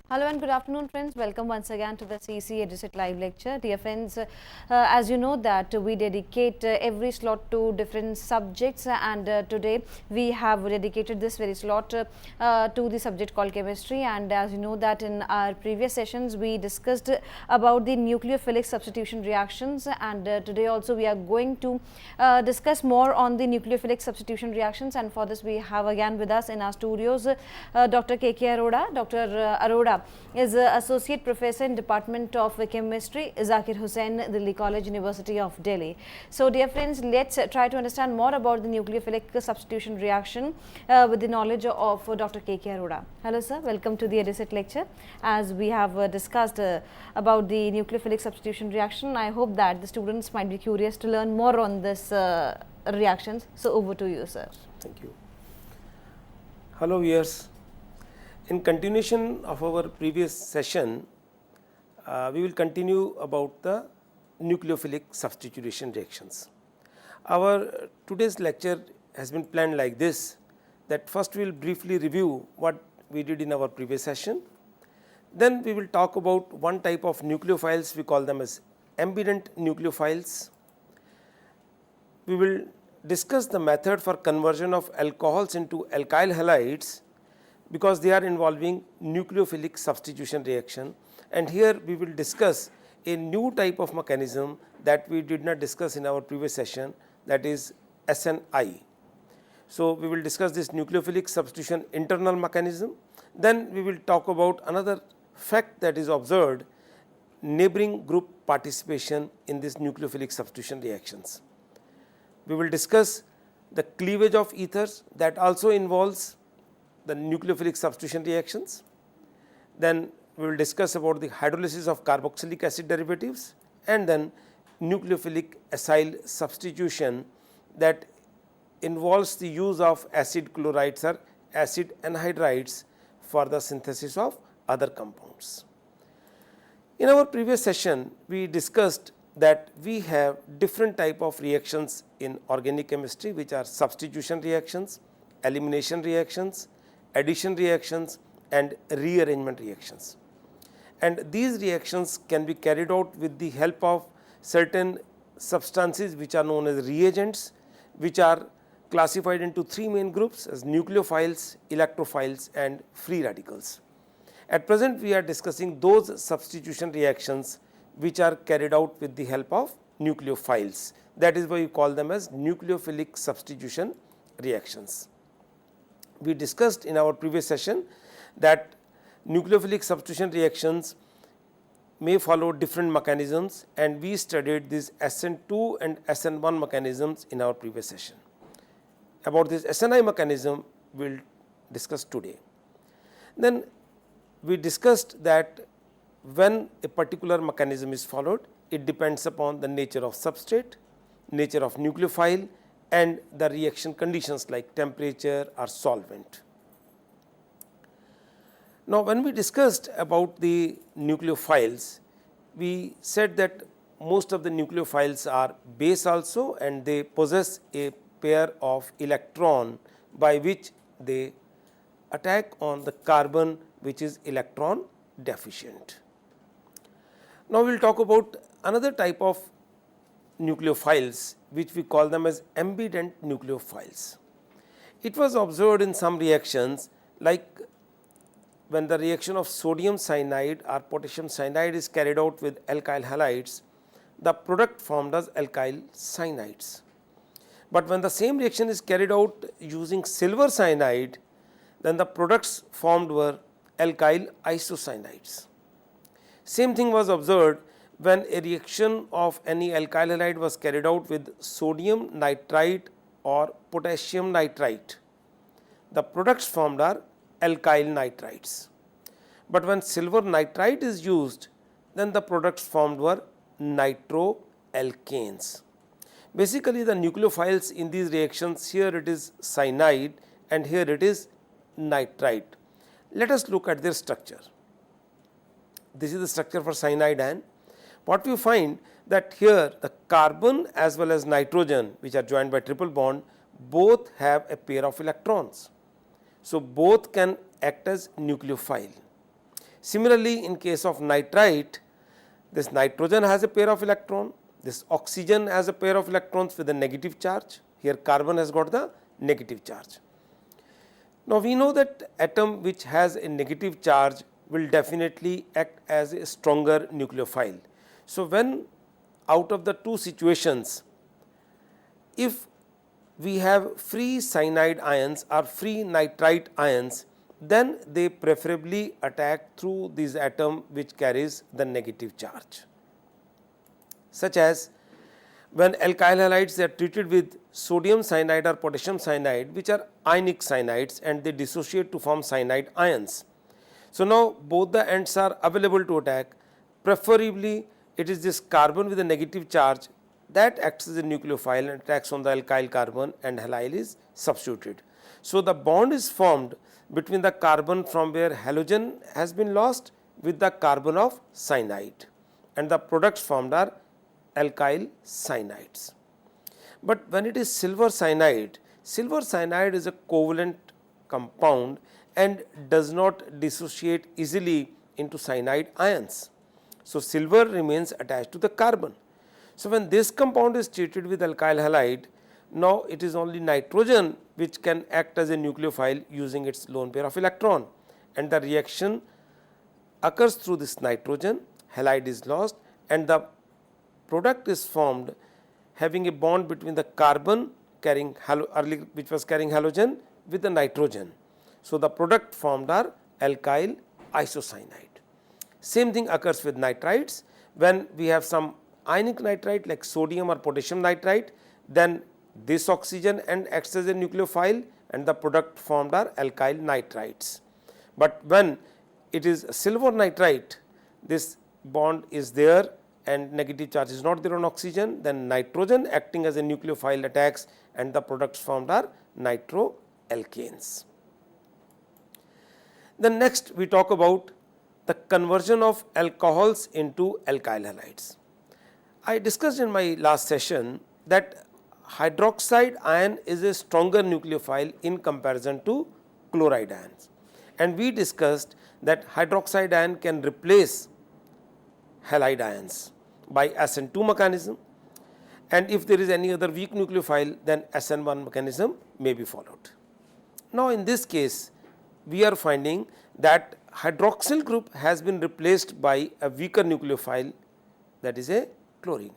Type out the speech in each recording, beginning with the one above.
Hello and good afternoon friends, welcome once again to the CC EduSet live lecture. Dear friends, as you know that we dedicate every slot to different subjects, and today we have dedicated this very slot to the subject called chemistry. And as you know that in our previous sessions we discussed about the nucleophilic substitution reactions, and today also we are going to discuss more on the nucleophilic substitution reactions. And for this we have again with us in our studios Dr. K.K. Arora. Dr. Arora is Associate Professor in Department of Chemistry, Zakir Hussain, Delhi College, University of Delhi. So dear friends, let's try to understand more about the nucleophilic substitution reaction with the knowledge of Dr. K.K. Arora. Hello sir, welcome to the EduSet lecture. As we have discussed about the nucleophilic substitution reaction, I hope that the students might be curious to learn more on this reactions. So over to you sir. Thank you. Hello viewers. In continuation of our previous session, we will continue about the nucleophilic substitution reactions. Our today's lecture has been planned like this, that first we will briefly review what we did in our previous session. Then we will talk about one type of nucleophiles, we call them as ambident nucleophiles. We will discuss the method for conversion of alcohols into alkyl halides, because they are involving nucleophilic substitution reaction, and here we will discuss a new type of mechanism that we did not discuss in our previous session, that is SNI. So, we will discuss this nucleophilic substitution internal mechanism. Then we will talk about another fact that is observed, neighboring group participation in this nucleophilic substitution reactions. We will discuss the cleavage of ethers, that also involves the nucleophilic substitution reactions. Then we will discuss about the hydrolysis of carboxylic acid derivatives, and then nucleophilic acyl substitution that involves the use of acid chlorides or acid anhydrides for the synthesis of other compounds. In our previous session, we discussed that we have different type of reactions in organic chemistry, which are substitution reactions, elimination reactions, addition reactions, and rearrangement reactions. And these reactions can be carried out with the help of certain substances which are known as reagents, which are classified into three main groups as nucleophiles, electrophiles, and free radicals. At present we are discussing those substitution reactions which are carried out with the help of nucleophiles. That is why we call them as nucleophilic substitution reactions. We discussed in our previous session that nucleophilic substitution reactions may follow different mechanisms, and we studied these SN2 and SN1 mechanisms in our previous session. About this SNI mechanism we will discuss today. Then we discussed that when a particular mechanism is followed, it depends upon the nature of substrate, nature of nucleophile, and the reaction conditions like temperature or solvent. Now, when we discussed about the nucleophiles, we said that most of the nucleophiles are base also, and they possess a pair of electron by which they attack on the carbon which is electron deficient. Now, we will talk about another type of nucleophiles which we call them as ambident nucleophiles. It was observed in some reactions, like when the reaction of sodium cyanide or potassium cyanide is carried out with alkyl halides, the product formed as alkyl cyanides. But when the same reaction is carried out using silver cyanide, then the products formed were alkyl isocyanides. Same thing was observed when a reaction of any alkyl halide was carried out with sodium nitrite or potassium nitrite. The products formed are alkyl nitrites. But when silver nitrite is used, then the products formed were nitroalkanes. Basically, the nucleophiles in these reactions, here it is cyanide and here it is nitrite. Let us look at their structure. This is the structure for cyanide ion. What we find that here the carbon as well as nitrogen, which are joined by triple bond, both have a pair of electrons. So, both can act as nucleophile. Similarly, in case of nitrite, this nitrogen has a pair of electron, this oxygen has a pair of electrons with a negative charge, here carbon has got the negative charge. Now, we know that atom which has a negative charge will definitely act as a stronger nucleophile. So, when out of the two situations, if we have free cyanide ions or free nitrite ions, then they preferably attack through this atom which carries the negative charge, such as when alkyl halides are treated with sodium cyanide or potassium cyanide, which are ionic cyanides, and they dissociate to form cyanide ions. So, now both the ends are available to attack. Preferably it is this carbon with a negative charge that acts as a nucleophile and attacks on the alkyl carbon, and halide is substituted. So, the bond is formed between the carbon from where halogen has been lost with the carbon of cyanide, and the products formed are alkyl cyanides. But when it is silver cyanide is a covalent compound and does not dissociate easily into cyanide ions. So, silver remains attached to the carbon. So, when this compound is treated with alkyl halide, now it is only nitrogen which can act as a nucleophile using its lone pair of electron, and the reaction occurs through this nitrogen, halide is lost, and the product is formed having a bond between the carbon carrying which was carrying halogen with the nitrogen. So, the product formed are alkyl isocyanide. Same thing occurs with nitrites. When we have some ionic nitrite like sodium or potassium nitrite, then this oxygen and acts as a nucleophile, and the product formed are alkyl nitrites. But when it is silver nitrite, this bond is there and negative charge is not there on oxygen, then nitrogen acting as a nucleophile attacks, and the products formed are nitroalkanes. Then next we talk about the conversion of alcohols into alkyl halides. I discussed in my last session that hydroxide ion is a stronger nucleophile in comparison to chloride ions, and we discussed that hydroxide ion can replace halide ions by SN2 mechanism, and if there is any other weak nucleophile, then SN1 mechanism may be followed. Now, in this case we are finding that hydroxyl group has been replaced by a weaker nucleophile, that is a chlorine.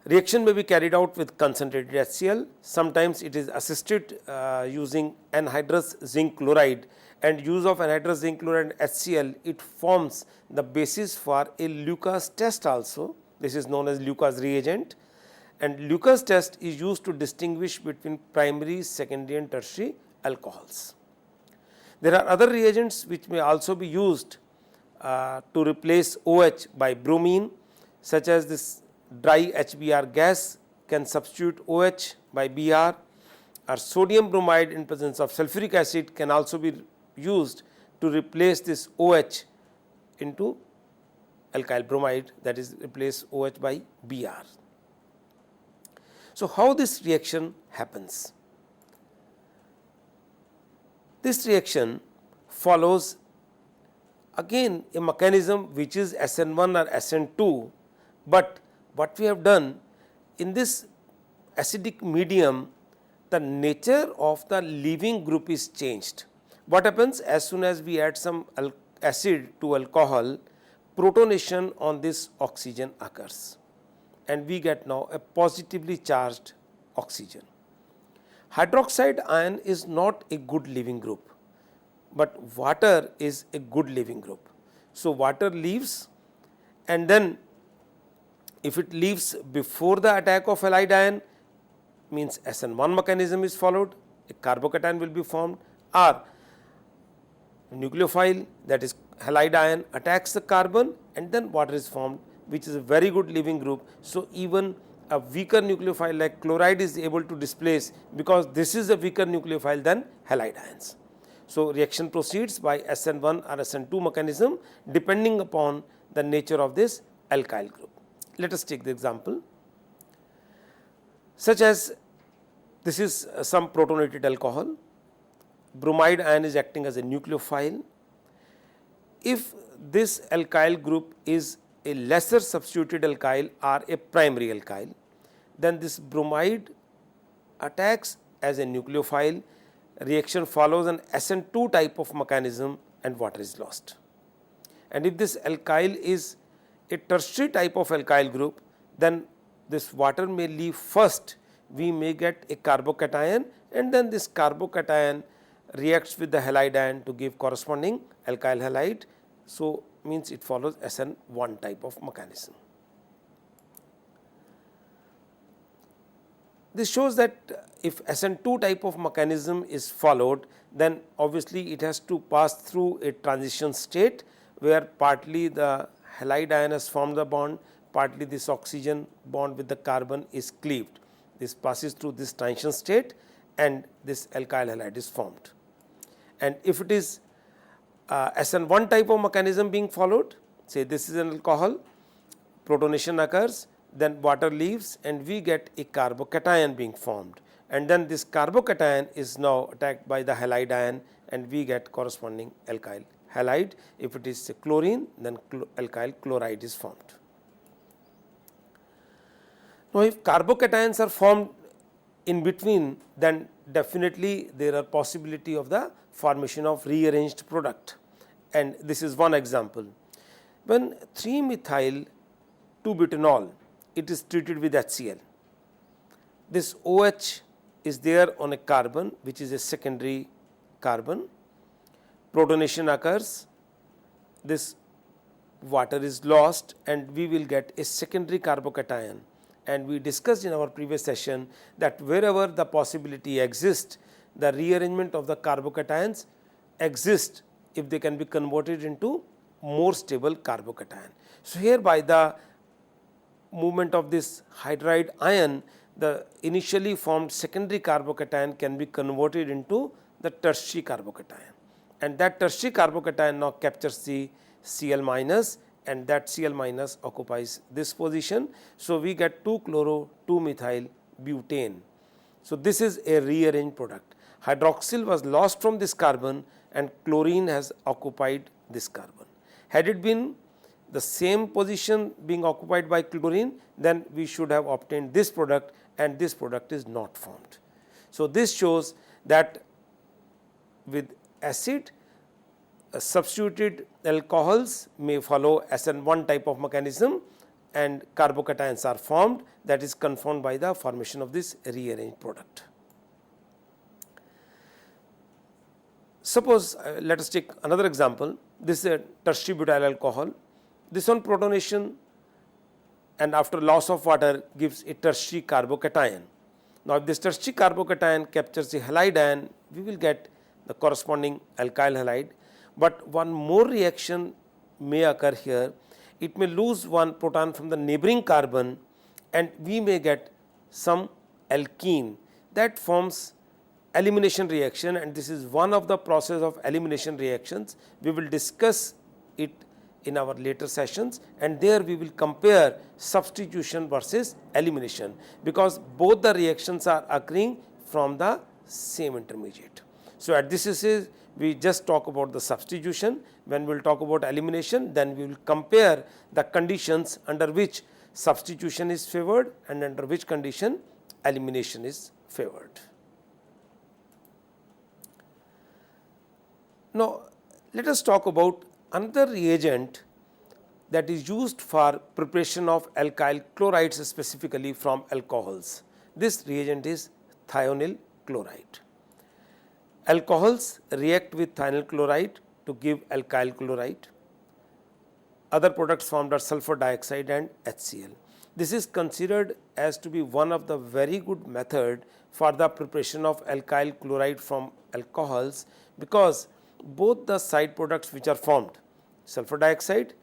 Reaction may be carried out with concentrated HCl. Sometimes it is assisted using anhydrous zinc chloride, and use of anhydrous zinc chloride and HCl, it forms the basis for a Lucas test also. This is known as Lucas reagent, and Lucas test is used to distinguish between primary, secondary and tertiary alcohols. There are other reagents which may also be used to replace OH by bromine, such as this dry HBr gas can substitute OH by Br, or sodium bromide in presence of sulfuric acid can also be used to replace this OH into alkyl bromide, that is replace OH by Br. So, how this reaction happens? This reaction follows again a mechanism which is SN1 or SN2, but what we have done in this acidic medium, the nature of the leaving group is changed. What happens as soon as we add some acid to alcohol, protonation on this oxygen occurs, and we get now a positively charged oxygen. Hydroxide ion is not a good leaving group, but water is a good leaving group. So, water leaves, and then if it leaves before the attack of halide ion, means SN1 mechanism is followed, a carbocation will be formed, or nucleophile, that is halide ion, attacks the carbon, and then water is formed, which is a very good leaving group. So, even a weaker nucleophile like chloride is able to displace, because this is a weaker nucleophile than halide ions. So, reaction proceeds by SN1 or SN2 mechanism depending upon the nature of this alkyl group. Let us take the example, such as this is some protonated alcohol, bromide ion is acting as a nucleophile. If this alkyl group is a lesser substituted alkyl or a primary alkyl, then this bromide attacks as a nucleophile, reaction follows an SN2 type of mechanism and water is lost. And if this alkyl is a tertiary type of alkyl group, then this water may leave first, we may get a carbocation, and then this carbocation reacts with the halide ion to give corresponding alkyl halide. So, means it follows SN1 type of mechanism. This shows that if SN2 type of mechanism is followed, then obviously it has to pass through a transition state where partly the halide ion has formed the bond, partly this oxygen bond with the carbon is cleaved. This passes through this transition state and this alkyl halide is formed. And if it is SN1 type of mechanism being followed, say this is an alcohol, protonation occurs, then water leaves and we get a carbocation being formed, and then this carbocation is now attacked by the halide ion and we get corresponding alkyl halide. If it is chlorine, then alkyl chloride is formed. Now, if carbocations are formed in between, then definitely there are possibility of the formation of rearranged product, and this is one example. When 3-methyl 2-butanol, it is treated with HCl. This OH is there on a carbon which is a secondary carbon, protonation occurs, this water is lost and we will get a secondary carbocation. And we discussed in our previous session that wherever the possibility exists, the rearrangement of the carbocations exists if they can be converted into more stable carbocation. So, here by the movement of this hydride ion, the initially formed secondary carbocation can be converted into the tertiary carbocation, and that tertiary carbocation now captures the Cl minus, and that Cl minus occupies this position. So, we get 2-chloro-2-methyl butane. So, this is a rearranged product. Hydroxyl was lost from this carbon and chlorine has occupied this carbon. Had it been the same position being occupied by chlorine, then we should have obtained this product, and this product is not formed. So, this shows that with acid, substituted alcohols may follow SN1 type of mechanism and carbocations are formed, that is confirmed by the formation of this rearranged product. Suppose let us take another example. This is a tertiary butyl alcohol. This on protonation and after loss of water gives a tertiary carbocation. Now, if this tertiary carbocation captures the halide ion, we will get the corresponding alkyl halide. But one more reaction may occur here. It may lose one proton from the neighboring carbon and we may get some alkene that forms elimination reaction, and this is one of the process of elimination reactions. We will discuss it in our later sessions, and there we will compare substitution versus elimination, because both the reactions are occurring from the same intermediate. So, at this stage we just talk about the substitution. When we will talk about elimination, then we will compare the conditions under which substitution is favored and under which condition elimination is favored. Now, let us talk about another reagent that is used for preparation of alkyl chlorides, specifically from alcohols. This reagent is thionyl chloride. Alcohols react with thionyl chloride to give alkyl chloride. Other products formed are sulfur dioxide and HCl. This is considered as to be one of the very good method for the preparation of alkyl chloride from alcohols, because both the side products which are formed, sulfur dioxide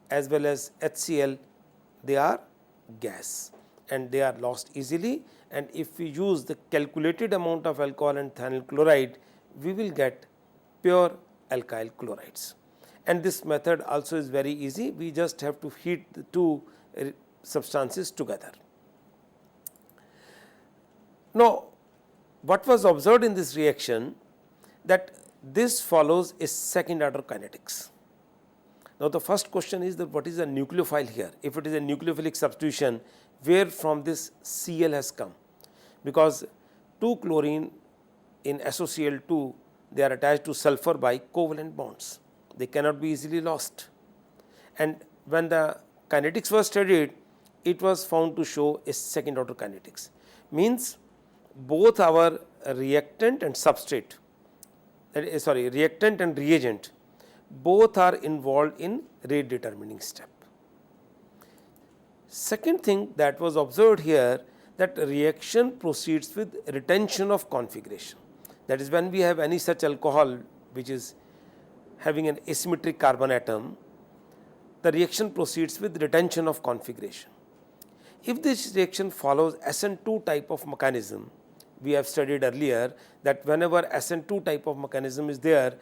as well as HCl, they are gas and they are lost easily, and if we use the calculated amount of alcohol and thionyl chloride, we will get pure alkyl chlorides. And this method also is very easy, we just have to heat the two substances together. Now, what was observed in this reaction, that this follows a second order kinetics. Now, the first question is that what is a nucleophile here? If it is a nucleophilic substitution, where from this Cl has come? Because 2 chlorine in SOCl2, they are attached to sulfur by covalent bonds. They cannot be easily lost. And when the kinetics was studied, it was found to show a second order kinetics. Means both our reactant and substrate, reactant and reagent, both are involved in rate determining step. Second thing that was observed here, that reaction proceeds with retention of configuration. That is, when we have any such alcohol which is having an asymmetric carbon atom, the reaction proceeds with retention of configuration. If this reaction follows SN2 type of mechanism, we have studied earlier that whenever SN2 type of mechanism is there,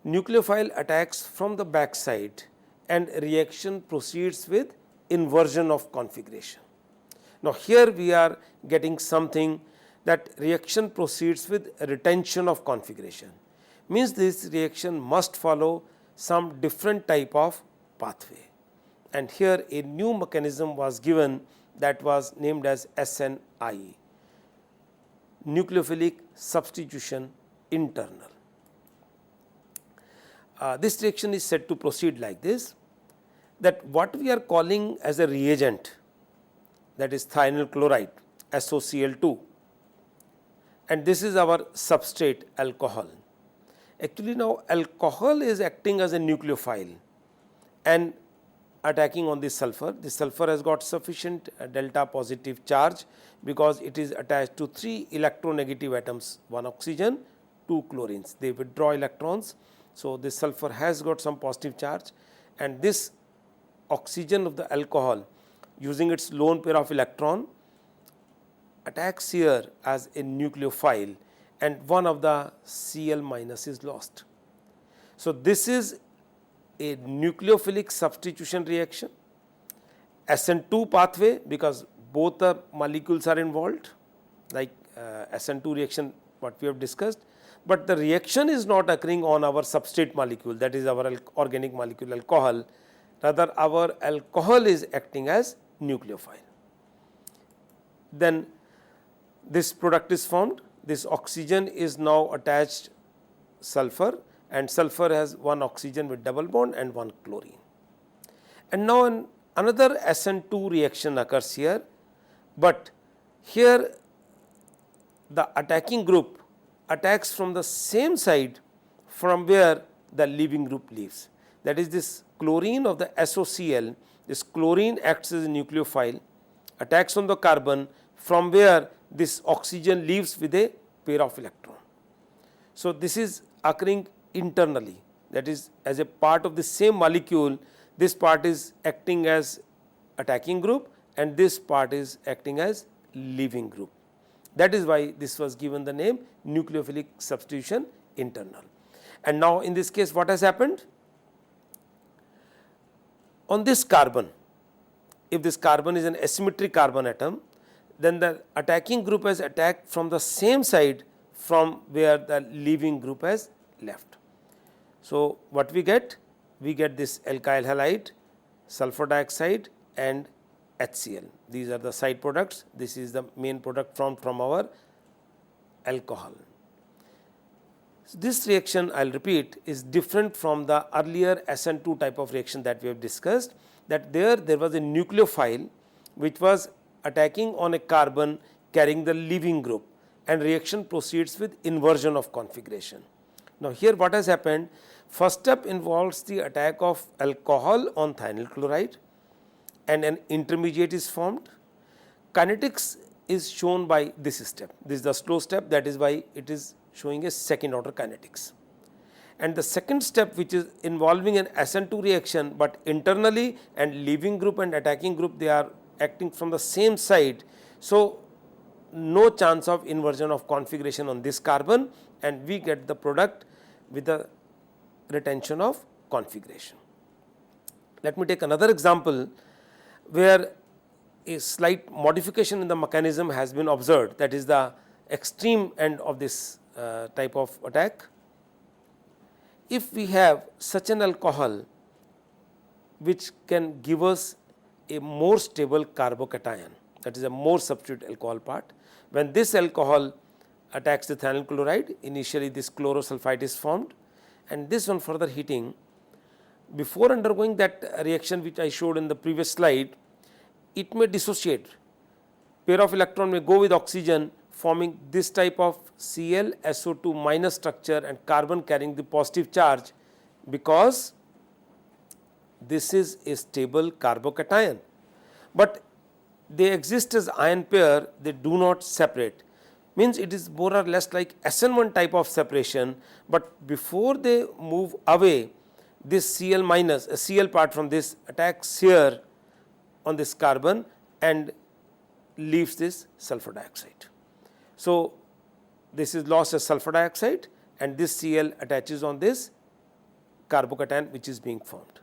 nucleophile attacks from the back side and reaction proceeds with inversion of configuration. Now, here we are getting something that reaction proceeds with retention of configuration, means this reaction must follow some different type of pathway, and here a new mechanism was given that was named as SNI, nucleophilic substitution internal. This reaction is said to proceed like this, that what we are calling as a reagent, that is thionyl chloride SOCl2, and this is our substrate alcohol. Actually, now alcohol is acting as a nucleophile and attacking on this sulfur. This sulfur has got sufficient delta positive charge because it is attached to 3 electronegative atoms, 1 oxygen, 2 chlorines. They withdraw electrons. So, this sulfur has got some positive charge, and this oxygen of the alcohol, using its lone pair of electron, attacks here as a nucleophile, and one of the Cl minus is lost. So, this is a nucleophilic substitution reaction, SN2 pathway, because both the molecules are involved, like SN2 reaction what we have discussed, but the reaction is not occurring on our substrate molecule, that is our organic molecule alcohol, rather our alcohol is acting as nucleophile. Then this product is formed, this oxygen is now attached sulfur, and sulfur has 1 oxygen with double bond and 1 chlorine. And now another SN2 reaction occurs here, but here the attacking group attacks from the same side from where the leaving group leaves. That is, this chlorine of the SOCl, this chlorine acts as a nucleophile, attacks on the carbon from where this oxygen leaves with a pair of electron. So, this is occurring internally, that is, as a part of the same molecule, this part is acting as attacking group and this part is acting as leaving group. That is why this was given the name nucleophilic substitution internal. And now, in this case what has happened? On this carbon, if this carbon is an asymmetric carbon atom, then the attacking group has attacked from the same side from where the leaving group has left. So, what we get? We get this alkyl halide, sulfur dioxide and HCl. These are the side products. This is the main product from our alcohol. So, this reaction, I will repeat, is different from the earlier SN2 type of reaction that we have discussed, that there was a nucleophile which was attacking on a carbon carrying the leaving group, and reaction proceeds with inversion of configuration. Now, here what has happened? First step involves the attack of alcohol on thionyl chloride and an intermediate is formed. Kinetics is shown by this step. This is the slow step, that is why it is showing a second order kinetics. And the second step, which is involving an SN2 reaction, but internally and leaving group and attacking group, they are acting from the same side. So, no chance of inversion of configuration on this carbon, and we get the product with the retention of configuration. Let me take another example where a slight modification in the mechanism has been observed, that is the extreme end of this type of attack. if we have such an alcohol which can give us a more stable carbocation, that is a more substitute alcohol part. When this alcohol attacks the thionyl chloride, initially this chlorosulfide is formed, and this on further heating, before undergoing that reaction which I showed in the previous slide, it may dissociate. Pair of electron may go with oxygen, forming this type of Cl SO2 minus structure and carbon carrying the positive charge, because this is a stable carbocation, but they exist as ion pair, they do not separate, means it is more or less like SN1 type of separation, but before they move away, this Cl minus a Cl part from this attacks here on this carbon and leaves this sulfur dioxide. So, this is lost as sulfur dioxide and this Cl attaches on this carbocation which is being formed.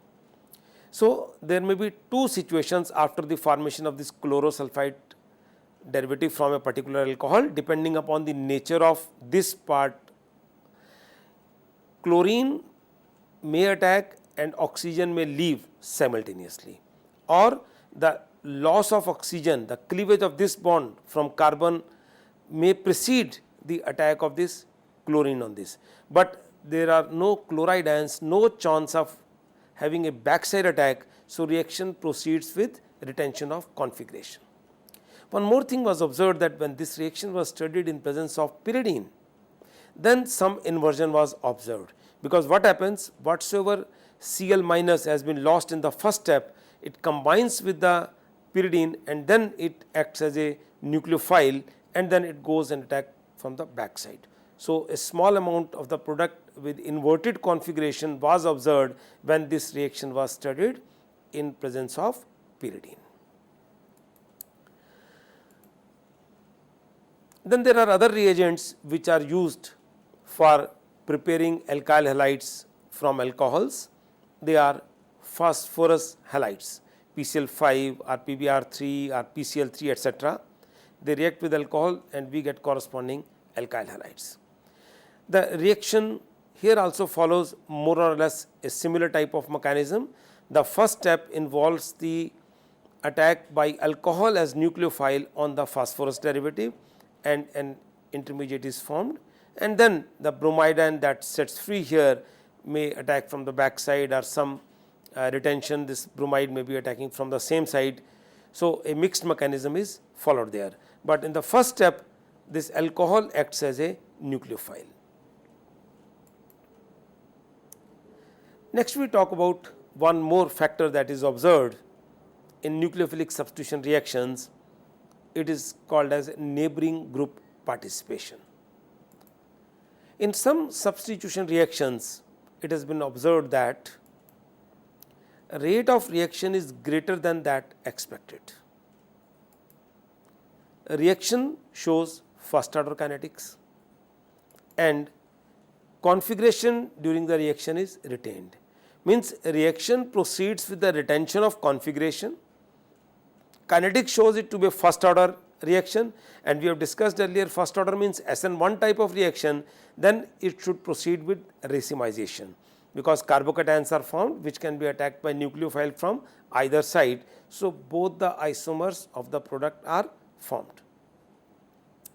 So, there may be two situations after the formation of this chlorosulfide derivative from a particular alcohol, depending upon the nature of this part. Chlorine may attack and oxygen may leave simultaneously, or the loss of oxygen, the cleavage of this bond from carbon may precede the attack of this chlorine on this, but there are no chloride ions, no chance of having a backside attack. So, reaction proceeds with retention of configuration. One more thing was observed, that when this reaction was studied in presence of pyridine, then some inversion was observed, because what happens, whatsoever Cl minus has been lost in the first step, it combines with the pyridine and then it acts as a nucleophile and then it goes and attack from the backside. So, a small amount of the product with inverted configuration was observed when this reaction was studied in presence of pyridine. Then there are other reagents which are used for preparing alkyl halides from alcohols. They are phosphorus halides, PCl5 or PBr3 or PCl3 etc. They react with alcohol and we get corresponding alkyl halides. The reaction here also follows more or less a similar type of mechanism. The first step involves the attack by alcohol as nucleophile on the phosphorus derivative and an intermediate is formed, and then the bromide ion that sets free here may attack from the back side or some retention, this bromide may be attacking from the same side. So, a mixed mechanism is followed there, but in the first step this alcohol acts as a nucleophile. Next we talk about one more factor that is observed in nucleophilic substitution reactions. It is called as neighboring group participation. In some substitution reactions, it has been observed that rate of reaction is greater than that expected. A reaction shows first order kinetics and configuration during the reaction is retained, means reaction proceeds with the retention of configuration. Kinetics shows it to be a first order reaction, and we have discussed earlier first order means SN1 type of reaction, then it should proceed with racemization, because carbocations are formed which can be attacked by nucleophile from either side. So, both the isomers of the product are formed.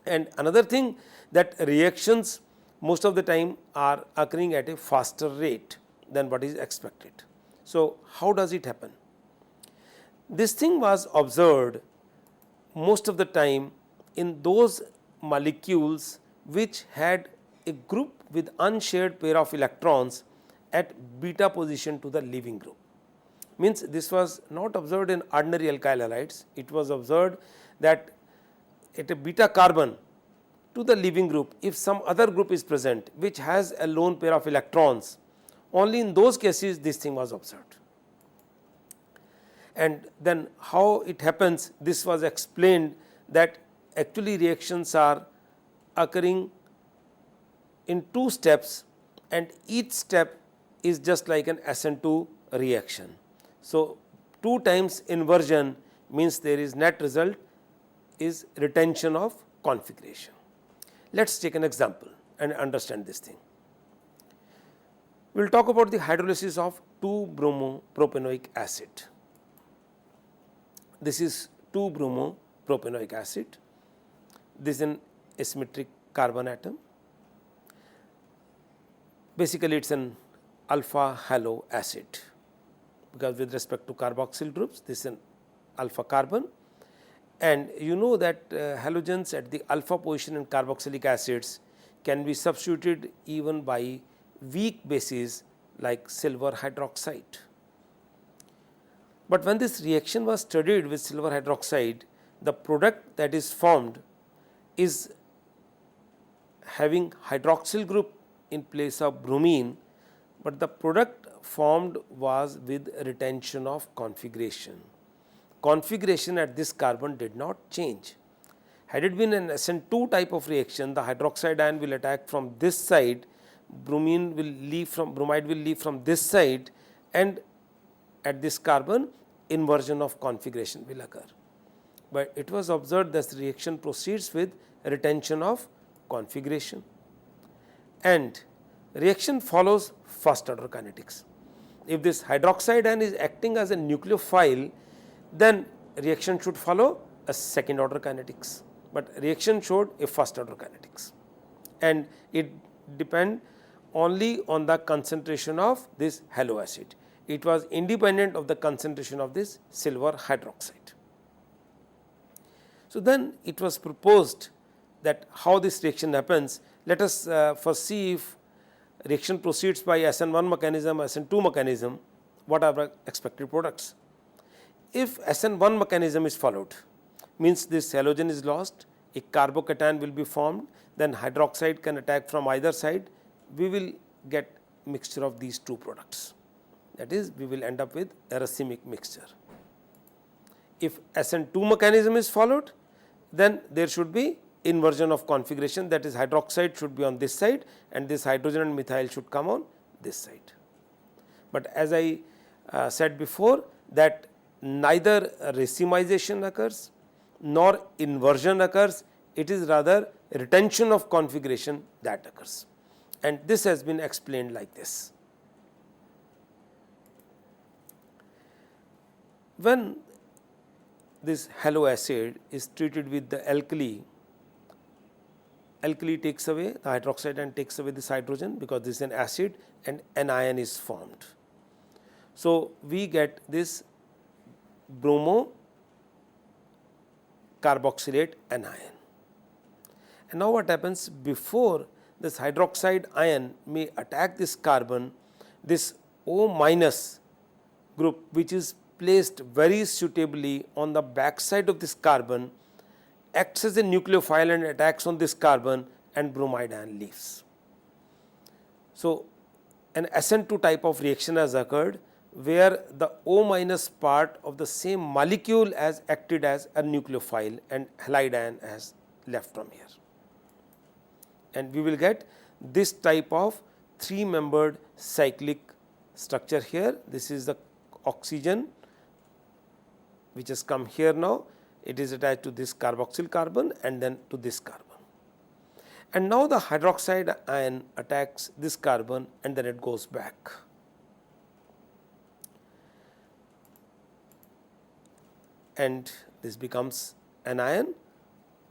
And another thing, that reactions most of the time are occurring at a faster rate than what is expected. So, how does it happen? This thing was observed most of the time in those molecules which had a group with unshared pair of electrons at beta position to the leaving group. Means this was not observed in ordinary alkyl halides, it was observed that at a beta carbon to the leaving group, if some other group is present which has a lone pair of electrons, only in those cases this thing was observed. And then how it happens, this was explained that actually reactions are occurring in two steps and each step is just like an SN2 reaction. So, 2 times inversion means there is net result is retention of configuration. Let us take an example and understand this thing. We will talk about the hydrolysis of 2-bromopropanoic acid. This is 2-bromopropanoic acid. This is an asymmetric carbon atom. Basically, it is an alpha halo acid, because with respect to carboxyl groups, this is an alpha carbon, and you know that halogens at the alpha position in carboxylic acids can be substituted even by weak bases like silver hydroxide. But when this reaction was studied with silver hydroxide, the product that is formed is having hydroxyl group in place of bromine, but the product formed was with retention of configuration. Configuration at this carbon did not change. Had it been an SN2 type of reaction, the hydroxide ion will attack from this side, bromide will leave from this side, and at this carbon inversion of configuration will occur. But it was observed that the reaction proceeds with retention of configuration, and reaction follows first order kinetics. If this hydroxide ion is acting as a nucleophile, then reaction should follow a second order kinetics, but reaction showed a first order kinetics, and it depend only on the concentration of this halo acid. It was independent of the concentration of this silver hydroxide. So then it was proposed that how this reaction happens. Let us first see if reaction proceeds by SN1 mechanism, SN2 mechanism, what are the expected products. If SN1 mechanism is followed, means this halogen is lost, a carbocation will be formed, then hydroxide can attack from either side, we will get mixture of these two products, that is we will end up with a racemic mixture. If SN2 mechanism is followed, then there should be inversion of configuration, that is hydroxide should be on this side and this hydrogen and methyl should come on this side. But as I said before, that neither racemization occurs nor inversion occurs, it is rather retention of configuration that occurs, and this has been explained like this. When this halo acid is treated with the alkali, alkali takes away the hydroxide and takes away this hydrogen, because this is an acid and an ion is formed. So, we get this bromo carboxylate anion. And now what happens, before this hydroxide ion may attack this carbon, this O minus group, which is placed very suitably on the back side of this carbon, acts as a nucleophile and attacks on this carbon, and bromide ion leaves. So, an SN2 type of reaction has occurred, where the O minus part of the same molecule has acted as a nucleophile and halide ion has left from here, and we will get this type of 3-membered cyclic structure here. This is the oxygen which has come here now, it is attached to this carboxyl carbon and then to this carbon. And now the hydroxide ion attacks this carbon and then it goes back. And this becomes an ion.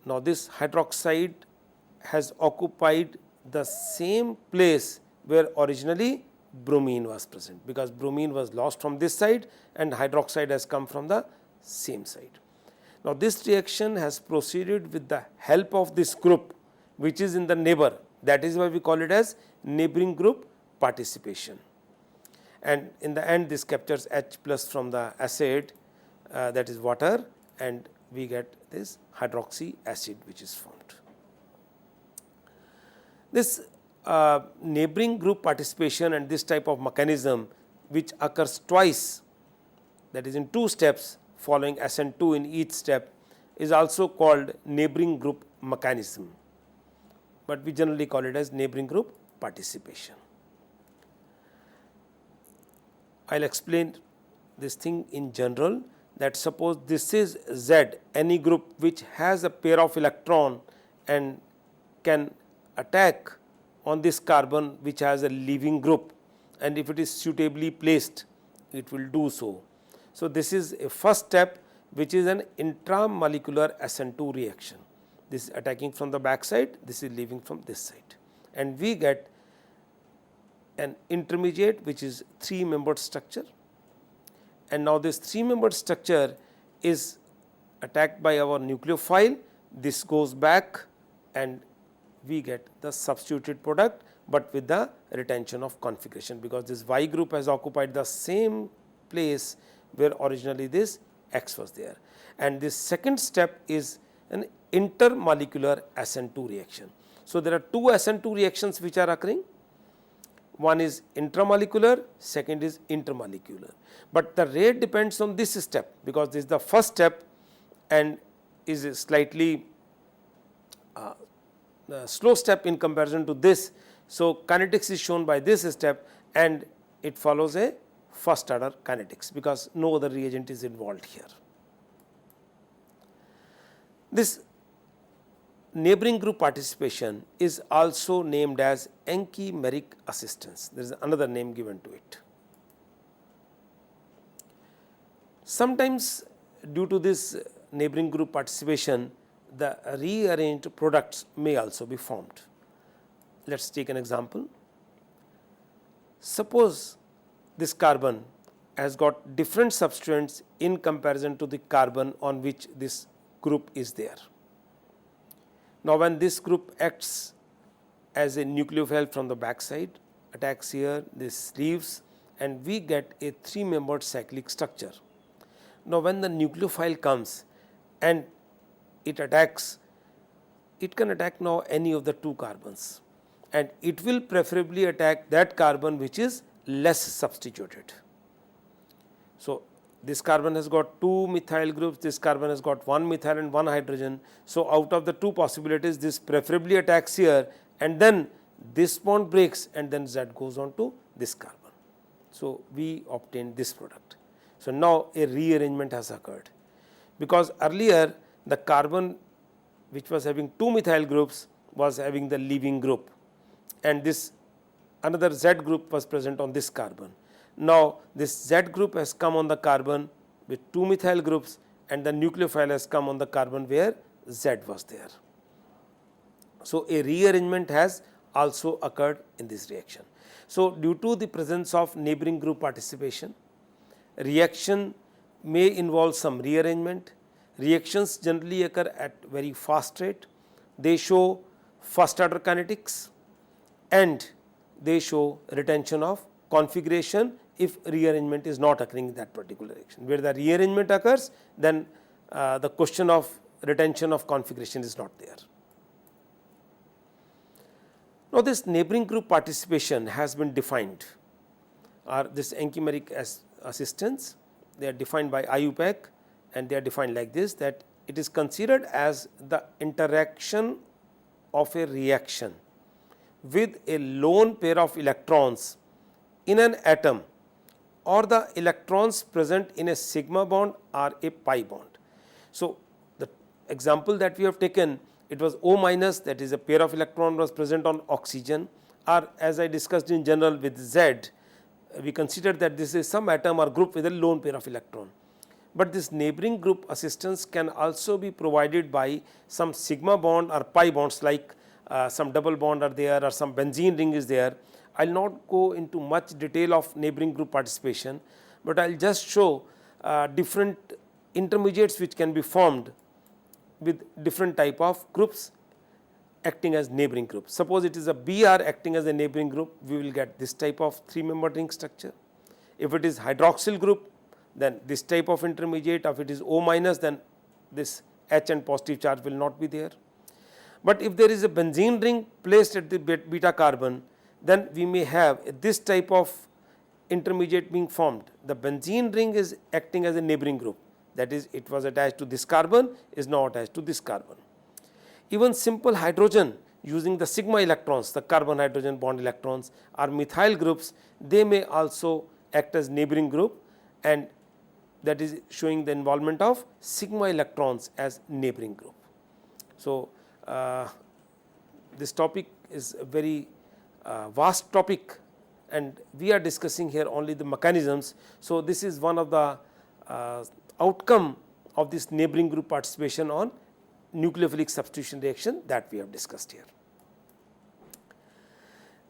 Now this hydroxide has occupied the same place where originally bromine was present, because bromine was lost from this side and hydroxide has come from the same side. Now this reaction has proceeded with the help of this group which is in the neighbor, that is why we call it as neighboring group participation, and in the end this captures H plus from the acid, that is water, and we get this hydroxy acid which is formed. This neighboring group participation and this type of mechanism which occurs twice, that is in 2 steps following SN2 in each step, is also called neighboring group mechanism, but we generally call it as neighboring group participation. I will explain this thing in general, that suppose this is Z, any group which has a pair of electron and can attack on this carbon which has a leaving group, and if it is suitably placed, it will do so. So, this is a first step, which is an intramolecular SN2 reaction. This is attacking from the back side, this is leaving from this side, and we get an intermediate which is 3-membered structure. And now this 3-membered structure is attacked by our nucleophile, this goes back and we get the substituted product, but with the retention of configuration, because this Y group has occupied the same place where originally this X was there. And this second step is an intermolecular SN2 reaction. So, there are two SN2 reactions which are occurring. One is intramolecular, second is intermolecular, but the rate depends on this step, because this is the first step and is a slightly slow step in comparison to this. So, kinetics is shown by this step and it follows a first order kinetics, because no other reagent is involved here. This neighboring group participation is also named as Encke-Merrick assistance. There is another name given to it. Sometimes due to this neighboring group participation, the rearranged products may also be formed. Let us take an example. Suppose this carbon has got different substituents in comparison to the carbon on which this group is there. Now, when this group acts as a nucleophile from the back side, attacks here, this leaves, and we get a 3-membered cyclic structure. Now, when the nucleophile comes and it attacks, it can attack now any of the 2 carbons, and it will preferably attack that carbon which is less substituted. So, this carbon has got 2 methyl groups, this carbon has got 1 methyl and 1 hydrogen. So, out of the 2 possibilities, this preferably attacks here, and then this bond breaks and then Z goes on to this carbon. So, we obtain this product. So, now a rearrangement has occurred, because earlier the carbon which was having 2 methyl groups was having the leaving group, and this another Z group was present on this carbon. Now, this Z group has come on the carbon with 2 methyl groups, and the nucleophile has come on the carbon where Z was there. So, a rearrangement has also occurred in this reaction. So, due to the presence of neighboring group participation, reaction may involve some rearrangement. Reactions generally occur at very fast rate. They show first order kinetics and they show retention of configuration if rearrangement is not occurring in that particular reaction. Where the rearrangement occurs, then the question of retention of configuration is not there. Now, this neighboring group participation has been defined, or this Encke-Merrick assistance, they are defined by IUPAC, and they are defined like this, that it is considered as the interaction of a reaction with a lone pair of electrons in an atom, or the electrons present in a sigma bond or a pi bond. So, the example that we have taken, it was O minus, that is a pair of electron was present on oxygen, or as I discussed in general with Z, we consider that this is some atom or group with a lone pair of electron. But this neighboring group assistance can also be provided by some sigma bond or pi bonds, like some double bond are there or some benzene ring is there. I will not go into much detail of neighboring group participation, but I will just show different intermediates which can be formed with different type of groups acting as neighboring groups. Suppose it is a Br acting as a neighboring group, we will get this type of 3-membered ring structure. If it is hydroxyl group, then this type of intermediate. If it is O minus, then this H and positive charge will not be there. But if there is a benzene ring placed at the beta carbon, then we may have this type of intermediate being formed. The benzene ring is acting as a neighboring group, that is, it was attached to this carbon, is now attached to this carbon. Even simple hydrogen using the sigma electrons, the carbon hydrogen bond electrons, or methyl groups, they may also act as neighboring group, and that is showing the involvement of sigma electrons as neighboring group. So, this topic is a very vast topic, and we are discussing here only the mechanisms. So, this is one of the outcome of this neighboring group participation on nucleophilic substitution reaction that we have discussed here.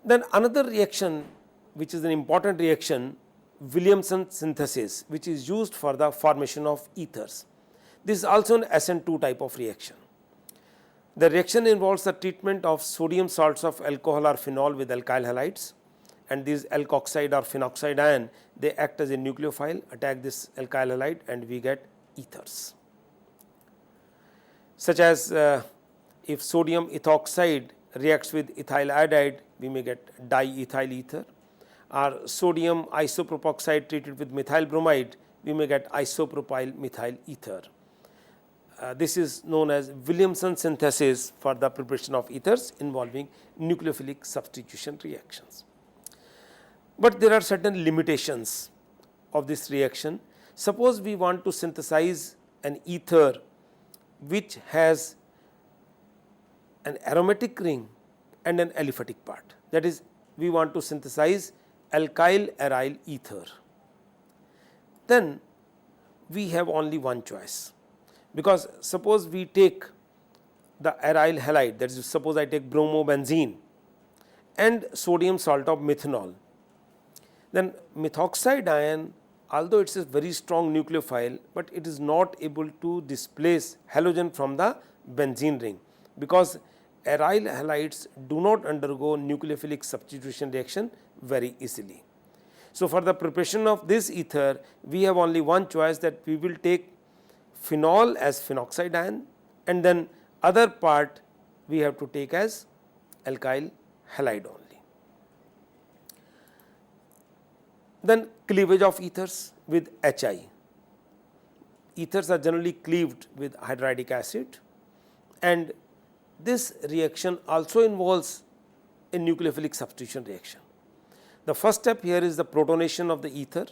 Then another reaction which is an important reaction, Williamson synthesis, which is used for the formation of ethers. This is also an SN2 type of reaction. The reaction involves the treatment of sodium salts of alcohol or phenol with alkyl halides, and these alkoxide or phenoxide ion, they act as a nucleophile, attack this alkyl halide, and we get ethers. Such as if sodium ethoxide reacts with ethyl iodide, we may get diethyl ether, or sodium isopropoxide treated with methyl bromide, we may get isopropyl methyl ether. This is known as Williamson synthesis for the preparation of ethers involving nucleophilic substitution reactions. But there are certain limitations of this reaction. Suppose we want to synthesize an ether which has an aromatic ring and an aliphatic part, that is, we want to synthesize alkyl aryl ether. Then we have only one choice, because suppose we take the aryl halide, that is, suppose I take bromobenzene and sodium salt of methanol, then methoxide ion, although it is a very strong nucleophile, but it is not able to displace halogen from the benzene ring, because aryl halides do not undergo nucleophilic substitution reaction very easily. So, for the preparation of this ether, we have only one choice, that we will take phenol as phenoxide ion, and then other part we have to take as alkyl halide only. Then cleavage of ethers with HI. Ethers are generally cleaved with hydridic acid, and this reaction also involves a nucleophilic substitution reaction. The first step here is the protonation of the ether,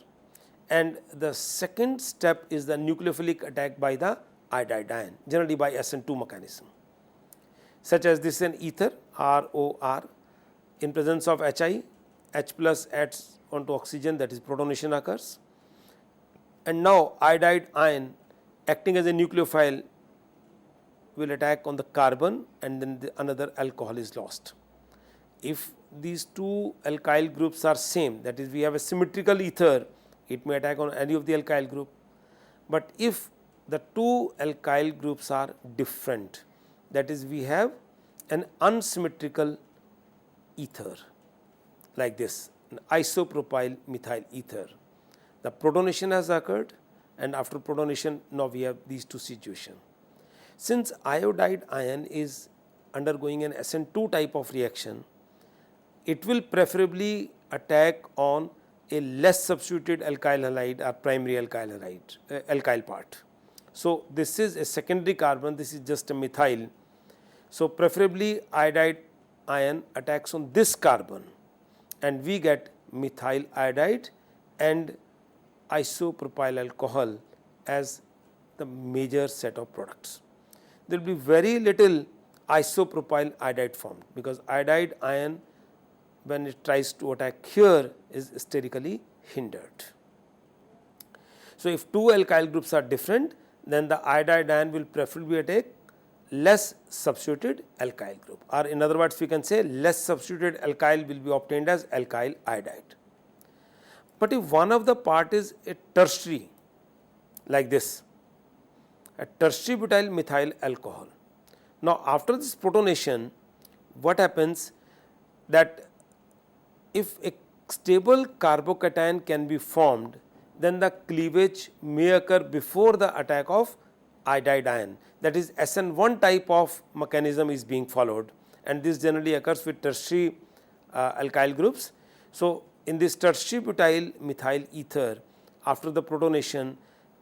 and the second step is the nucleophilic attack by the iodide ion, generally by SN2 mechanism. Such as this is an ether ROR, in presence of HI, H plus adds onto oxygen, that is protonation occurs, and now iodide ion acting as a nucleophile will attack on the carbon, and then another alcohol is lost. If these two alkyl groups are same, that is, we have a symmetrical ether, it may attack on any of the alkyl group, but if the two alkyl groups are different, that is, we have an unsymmetrical ether like this, an isopropyl methyl ether. The protonation has occurred, and after protonation now we have these two situations. Since iodide ion is undergoing an SN2 type of reaction, it will preferably attack on a less substituted alkyl halide or primary alkyl halide, alkyl part. So, this is a secondary carbon, this is just a methyl. So, preferably iodide ion attacks on this carbon, and we get methyl iodide and isopropyl alcohol as the major set of products. There will be very little isopropyl iodide formed, because iodide ion, when it tries to attack here, is sterically hindered. So, if two alkyl groups are different, then the iodide ion will preferably attack less substituted alkyl group, or in other words we can say less substituted alkyl will be obtained as alkyl iodide. But if one of the part is a tertiary like this, a tertiary butyl methyl alcohol. Now, after this protonation, what happens, that if a stable carbocation can be formed, then the cleavage may occur before the attack of iodide ion, that is SN1 type of mechanism is being followed, and this generally occurs with tertiary alkyl groups. So, in this tertiary butyl methyl ether, after the protonation,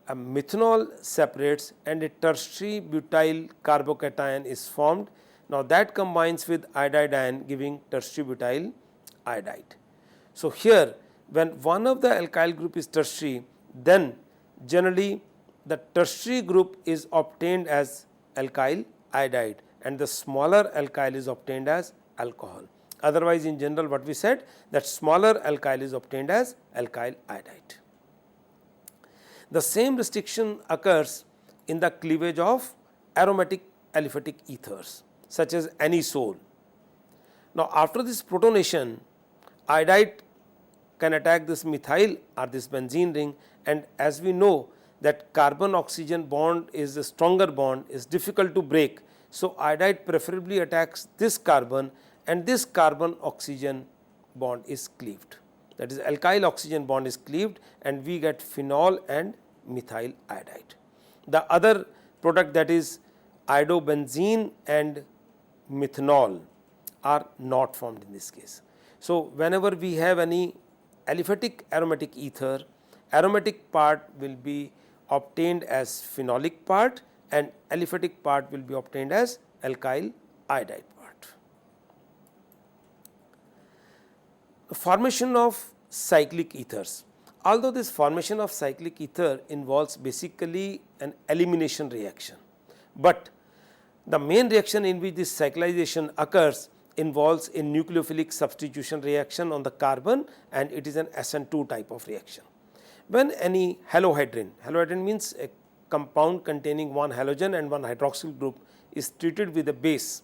a methanol separates and a tertiary butyl carbocation is formed. Now, that combines with iodide ion, giving tertiary butyl iodide. So, here when one of the alkyl group is tertiary, then generally the tertiary group is obtained as alkyl iodide and the smaller alkyl is obtained as alcohol, Otherwise, in general what we said, that smaller alkyl is obtained as alkyl iodide. The same restriction occurs in the cleavage of aromatic aliphatic ethers such as anisole. Now, after this protonation, iodide can attack this methyl or this benzene ring, and as we know that carbon oxygen bond is a stronger bond, is difficult to break. So, iodide preferably attacks this carbon, and this carbon oxygen bond is cleaved, that is alkyl oxygen bond is cleaved, and we get phenol and methyl iodide. The other product, that is iodobenzene and methanol, are not formed in this case. So, whenever we have any aliphatic aromatic ether, aromatic part will be obtained as phenolic part and aliphatic part will be obtained as alkyl iodide part. The formation of cyclic ethers. Although this formation of cyclic ether involves basically an elimination reaction, but the main reaction in which this cyclization occurs involves a nucleophilic substitution reaction on the carbon, and it is an SN2 type of reaction. When any halohydrin, halohydrin means a compound containing one halogen and one hydroxyl group, is treated with a base,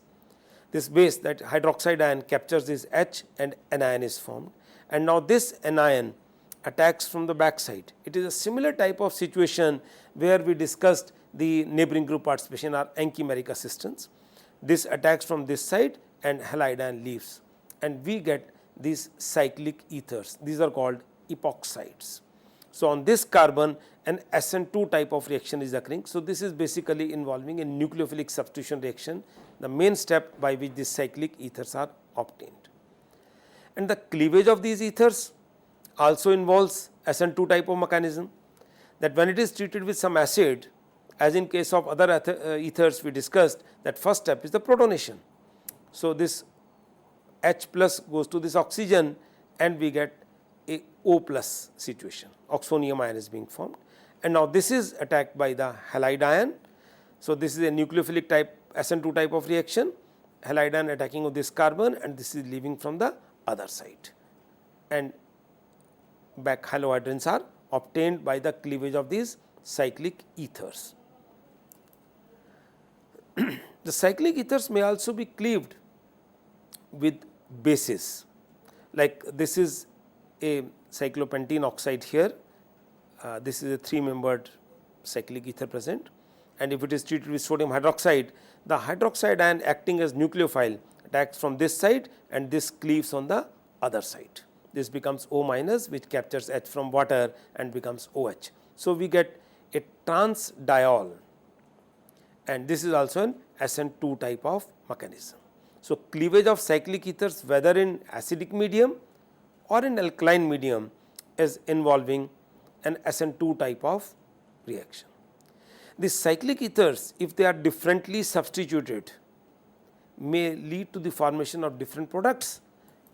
this base, that hydroxide ion, captures this H and anion is formed, and now this anion attacks from the back side. It is a similar type of situation where we discussed the neighboring group participation or enchimeric assistance. This attacks from this side and halide ion leaves, and we get these cyclic ethers. These are called epoxides. So, on this carbon an SN2 type of reaction is occurring. So, this is basically involving a nucleophilic substitution reaction, the main step by which these cyclic ethers are obtained. And the cleavage of these ethers also involves SN2 type of mechanism, that when it is treated with some acid, as in case of other ethers we discussed, that first step is the protonation. So, this H plus goes to this oxygen and we get a O plus situation, oxonium ion is being formed, and now this is attacked by the halide ion. So, this is a nucleophilic type SN2 type of reaction, halide ion attacking of this carbon, and this is leaving from the other side, and back halohydrins are obtained by the cleavage of these cyclic ethers. The cyclic ethers may also be cleaved with bases, like this is a cyclopentene oxide here, this is a 3-membered cyclic ether present, and if it is treated with sodium hydroxide, the hydroxide ion acting as nucleophile attacks from this side and this cleaves on the other side. This becomes O minus, which captures H from water and becomes OH. So, we get a trans diol, and this is also an SN2 type of mechanism. So, cleavage of cyclic ethers whether in acidic medium or in alkaline medium is involving an SN2 type of reaction. These cyclic ethers, if they are differently substituted, may lead to the formation of different products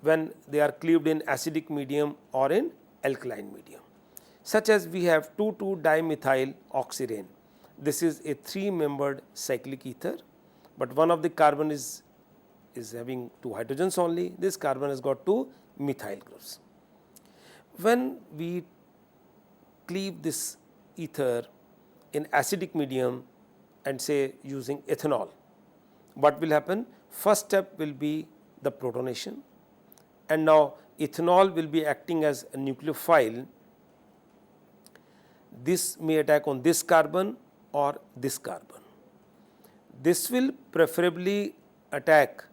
when they are cleaved in acidic medium or in alkaline medium, such as we have 2,2-dimethyl oxyrane. This is a 3-membered cyclic ether, but one of the carbon is having 2 hydrogens only, this carbon has got 2 methyl groups. When we cleave this ether in acidic medium and say using ethanol, what will happen? First step will be the protonation, and now ethanol will be acting as a nucleophile. This may attack on this carbon or this carbon. This will preferably attack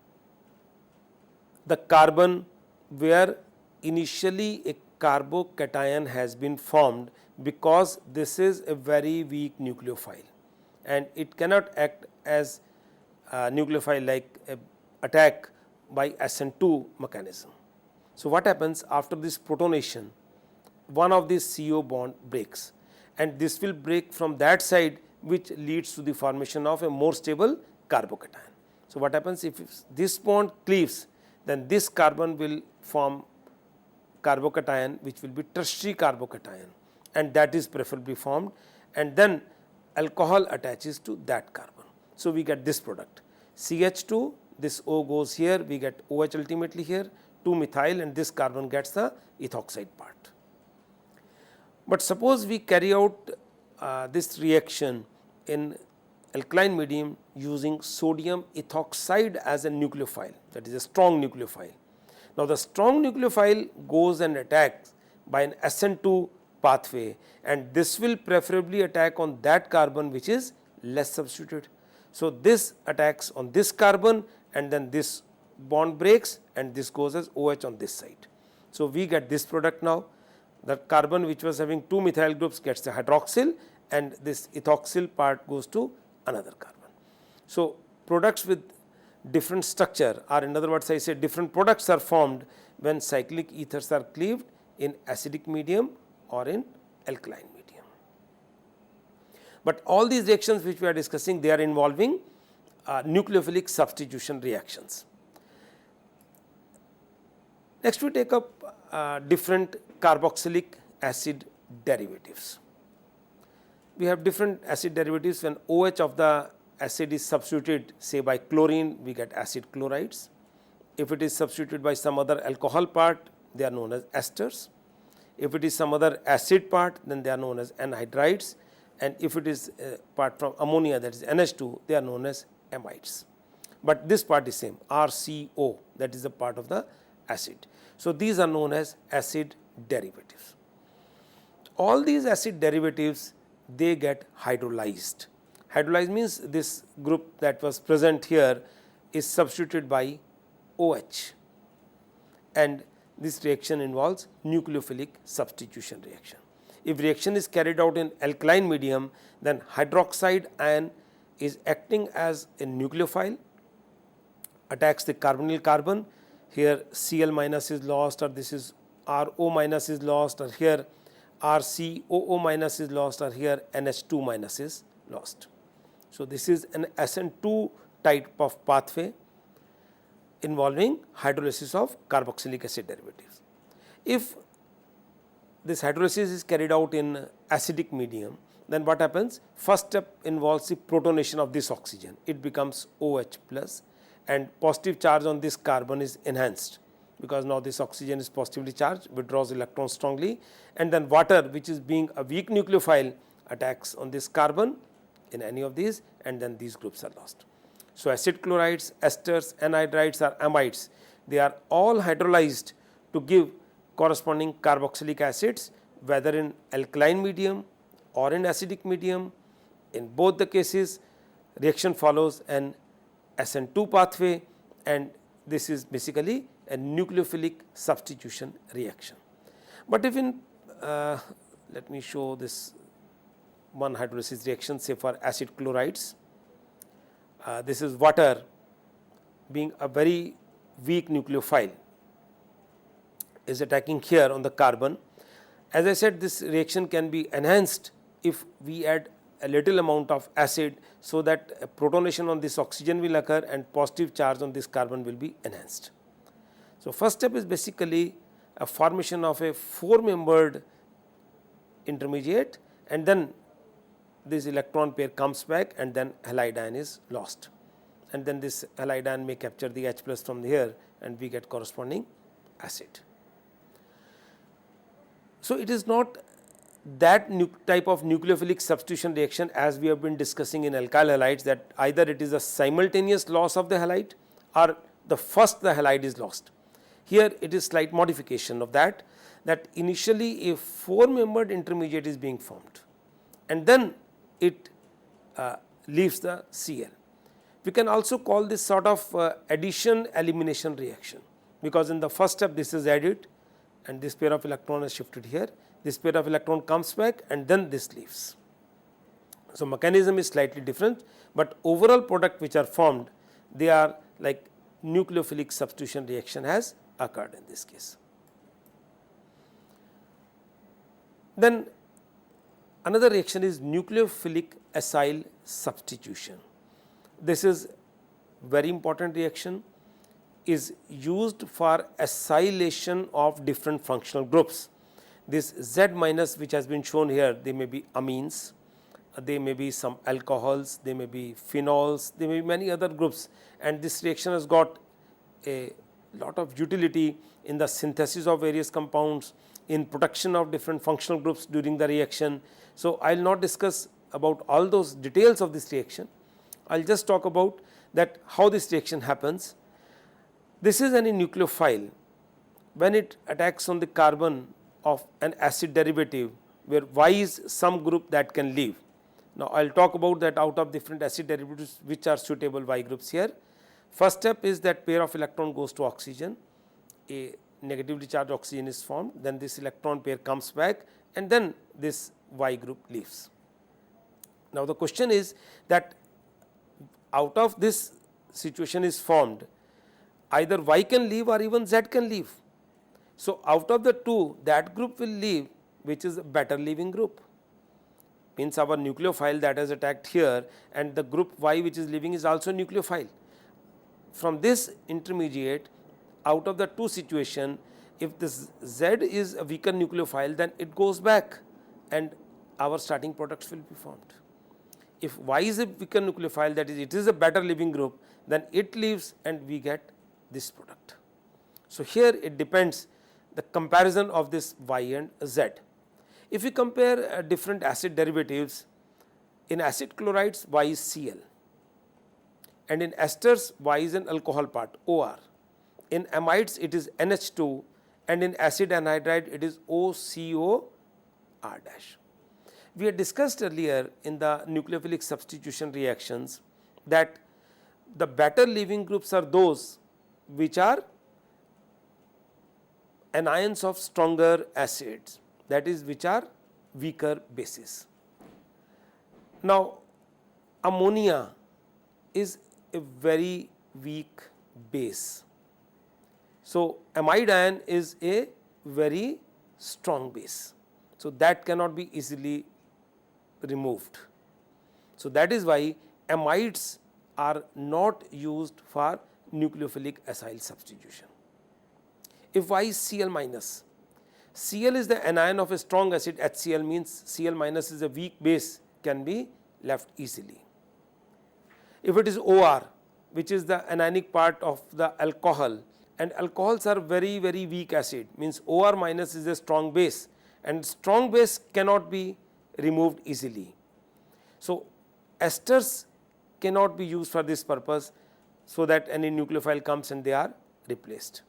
the carbon where initially a carbocation has been formed, because this is a very weak nucleophile and it cannot act as a nucleophile like a attack by SN2 mechanism. So, what happens after this protonation? One of these CO bond breaks, and this will break from that side, which leads to the formation of a more stable carbocation. So, what happens if this bond cleaves, then this carbon will form carbocation, which will be tertiary carbocation, and that is preferably formed, and then alcohol attaches to that carbon. So, we get this product CH2 this O goes here, we get OH ultimately here, 2 methyl, and this carbon gets the ethoxide part. But suppose we carry out this reaction in alkaline medium using sodium ethoxide as a nucleophile, that is a strong nucleophile. Now, the strong nucleophile goes and attacks by an SN2 pathway, and this will preferably attack on that carbon which is less substituted. So, this attacks on this carbon, and then this bond breaks and this goes as OH on this side. So, we get this product now. The carbon which was having 2 methyl groups gets the hydroxyl, and this ethoxyl part goes to another carbon. So, products with different structure, or in other words I say different products are formed when cyclic ethers are cleaved in acidic medium or in alkaline medium. But all these reactions which we are discussing, they are involving nucleophilic substitution reactions. Next we take up different carboxylic acid derivatives. We have different acid derivatives. When OH of the acid is substituted say by chlorine, we get acid chlorides. If it is substituted by some other alcohol part, they are known as esters. If it is some other acid part, then they are known as anhydrides, and if it is part from ammonia, that is NH2, they are known as amides. But this part is same, RCO, that is a part of the acid. So, these are known as acid derivatives. All these acid derivatives, they get hydrolyzed. Hydrolyzed means this group that was present here is substituted by OH, and this reaction involves nucleophilic substitution reaction. If reaction is carried out in alkaline medium, then hydroxide ion is acting as a nucleophile, attacks the carbonyl carbon. Here Cl minus is lost, or this is RO minus is lost, or here RCOO minus is lost, or here NH2 minus is lost. So, this is an SN2 type of pathway involving hydrolysis of carboxylic acid derivatives. If this hydrolysis is carried out in acidic medium, then what happens? First step involves the protonation of this oxygen, it becomes OH plus, and positive charge on this carbon is enhanced, because now this oxygen is positively charged, withdraws electrons strongly, and then water, which is being a weak nucleophile, attacks on this carbon in any of these, and then these groups are lost. So, acid chlorides, esters, anhydrides or amides, they are all hydrolyzed to give corresponding carboxylic acids, whether in alkaline medium or in acidic medium. In both the cases, reaction follows an SN2 pathway, and this is basically a nucleophilic substitution reaction. But if in let me show this one hydrolysis reaction, say for acid chlorides, this is water being a very weak nucleophile is attacking here on the carbon. As I said, this reaction can be enhanced if we add a little amount of acid, so that a protonation on this oxygen will occur and positive charge on this carbon will be enhanced. So, first step is basically a formation of a 4-membered intermediate, and then this electron pair comes back, and then halide ion is lost, and then this halide ion may capture the H plus from here, and we get corresponding acid. So, it is not that type of nucleophilic substitution reaction as we have been discussing in alkyl halides, that either it is a simultaneous loss of the halide or the halide is lost. Here it is slight modification of that, that initially a 4-membered intermediate is being formed, and then it leaves the Cl. We can also call this sort of addition elimination reaction, because in the first step this is added and this pair of electron is shifted here, this pair of electron comes back and then this leaves. So, mechanism is slightly different, but overall product which are formed, they are like nucleophilic substitution reaction has occurred in this case. Then another reaction is nucleophilic acyl substitution. This is very important reaction, is used for acylation of different functional groups. This Z minus which has been shown here, they may be amines, they may be some alcohols, they may be phenols, they may be many other groups, and this reaction has got a lot of utility in the synthesis of various compounds, in production of different functional groups during the reaction. So, I will not discuss about all those details of this reaction. I will just talk about that how this reaction happens. This is any nucleophile when it attacks on the carbon of an acid derivative, where Y is some group that can leave. Now, I will talk about that out of different acid derivatives which are suitable Y groups here. First step is that pair of electron goes to oxygen, a negatively charged oxygen is formed, then this electron pair comes back and then this Y group leaves. Now, the question is that out of this situation is formed, either Y can leave or even Z can leave. So, out of the two, that group will leave which is a better leaving group, means our nucleophile that has attacked here and the group Y which is leaving is also nucleophile. From this intermediate, out of the two situation, if this Z is a weaker nucleophile, then it goes back and our starting products will be formed. If Y is a weaker nucleophile, that is it is a better leaving group, then it leaves and we get this product. So, here it depends the comparison of this Y and Z. If we compare different acid derivatives, in acid chlorides Y is Cl, and in esters Y is an alcohol part OR, in amides it is NH2, and in acid anhydride it is OCO R dash. We had discussed earlier in the nucleophilic substitution reactions that the better leaving groups are those which are anions of stronger acids, that is which are weaker bases. Now, ammonia is a very weak base. So, amide ion is a very strong base. So, that cannot be easily removed. So, that is why amides are not used for nucleophilic acyl substitution. If Y is Cl minus, Cl is the anion of a strong acid, HCl means Cl minus is a weak base, can be left easily. If it is OR, which is the anionic part of the alcohol, and alcohols are very weak acid, means OR minus is a strong base, and strong base cannot be removed easily. So, esters cannot be used for this purpose, so that any nucleophile comes and they are replaced.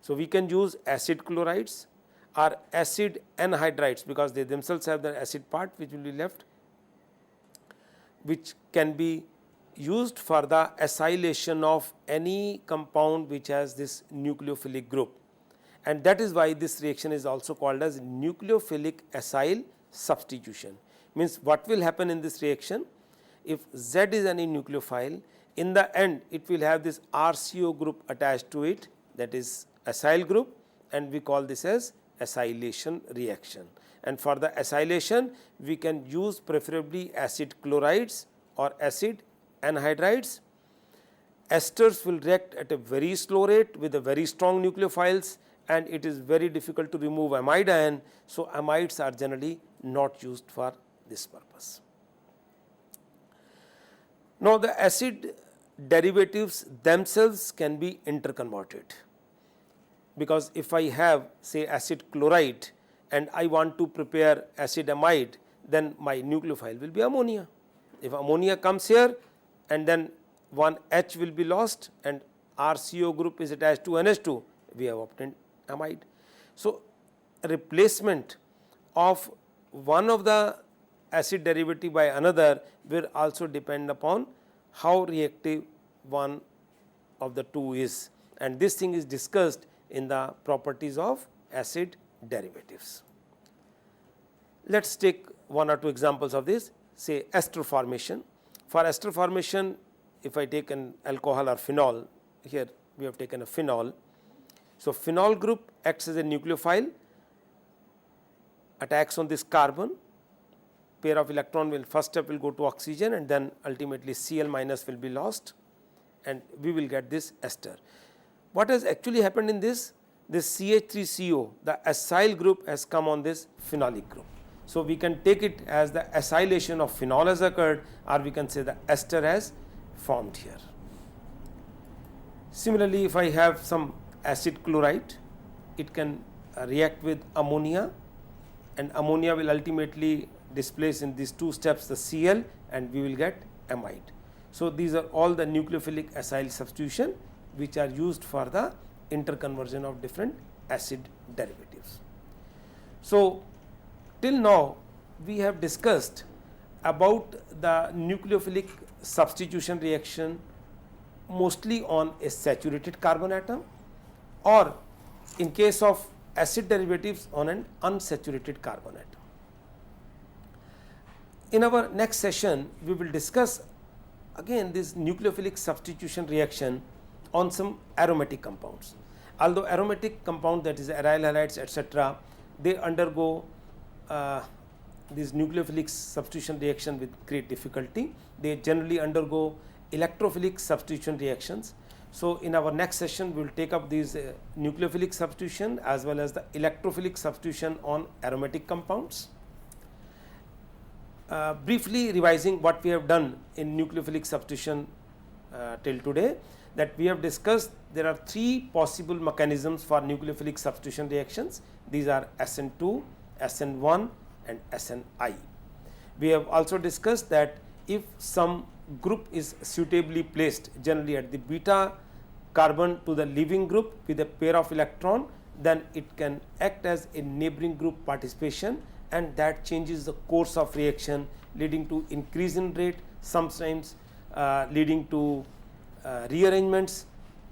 So, we can use acid chlorides or acid anhydrides, because they themselves have the acid part which will be left, which can be used for the acylation of any compound which has this nucleophilic group, and that is why this reaction is also called as nucleophilic acyl substitution. Means what will happen in this reaction, if Z is any nucleophile, in the end it will have this RCO group attached to it, that is acyl group, and we call this as acylation reaction. And for the acylation we can use preferably acid chlorides or acid anhydrides. Esters will react at a very slow rate with a very strong nucleophiles, and it is very difficult to remove amide ion. So, amides are generally not used for this purpose. Now, the acid derivatives themselves can be interconverted, because if I have say acid chloride and I want to prepare acid amide, then my nucleophile will be ammonia. If ammonia comes here and then one H will be lost and RCO group is attached to NH2, we have obtained amide. So, replacement of one of the acid derivative by another will also depend upon how reactive one of the two is, and this thing is discussed in the properties of acid derivatives. Let us take one or two examples of this. Say ester formation. For ester formation, if I take an alcohol or phenol, here we have taken a phenol. So, phenol group acts as a nucleophile, attacks on this carbon, pair of electron will first step will go to oxygen, and then ultimately Cl minus will be lost and we will get this ester. What has actually happened in this CH3CO, the acyl group has come on this phenolic group. So, we can take it as the acylation of phenol has occurred, or we can say the ester has formed here. Similarly, if I have some acid chloride, it can react with ammonia, and ammonia will ultimately displace in these two steps the Cl, and we will get amide. So, these are all the nucleophilic acyl substitution which are used for the interconversion of different acid derivatives. So, till now we have discussed about the nucleophilic substitution reaction mostly on a saturated carbon atom, or in case of acid derivatives on an unsaturated carbon atom. In our next session, we will discuss again this nucleophilic substitution reaction on some aromatic compounds. Although aromatic compound, that is aryl halides etc., they undergo this nucleophilic substitution reaction with great difficulty. They generally undergo electrophilic substitution reactions. So, in our next session, we will take up these nucleophilic substitution as well as the electrophilic substitution on aromatic compounds. Briefly revising what we have done in nucleophilic substitution till today, that we have discussed there are three possible mechanisms for nucleophilic substitution reactions. These are SN2, SN1 and SNI. We have also discussed that if some group is suitably placed generally at the beta carbon to the leaving group with a pair of electron, then it can act as a neighboring group participation, and that changes the course of reaction, leading to increase in rate, sometimes leading to rearrangements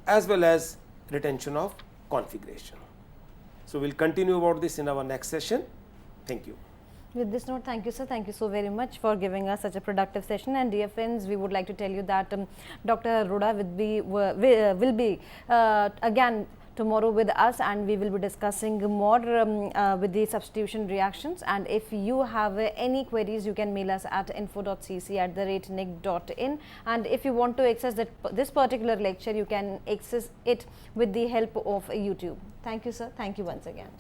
as well as retention of configuration. So, we will continue about this in our next session. Thank you. With this note, thank you sir, thank you so very much for giving us such a productive session. And dear friends, we would like to tell you that Dr. Arora will be again tomorrow with us, and we will be discussing more with the substitution reactions. And if you have any queries, you can mail us at info.cc@nic.in, and if you want to access this particular lecture, you can access it with the help of YouTube. Thank you sir, thank you once again.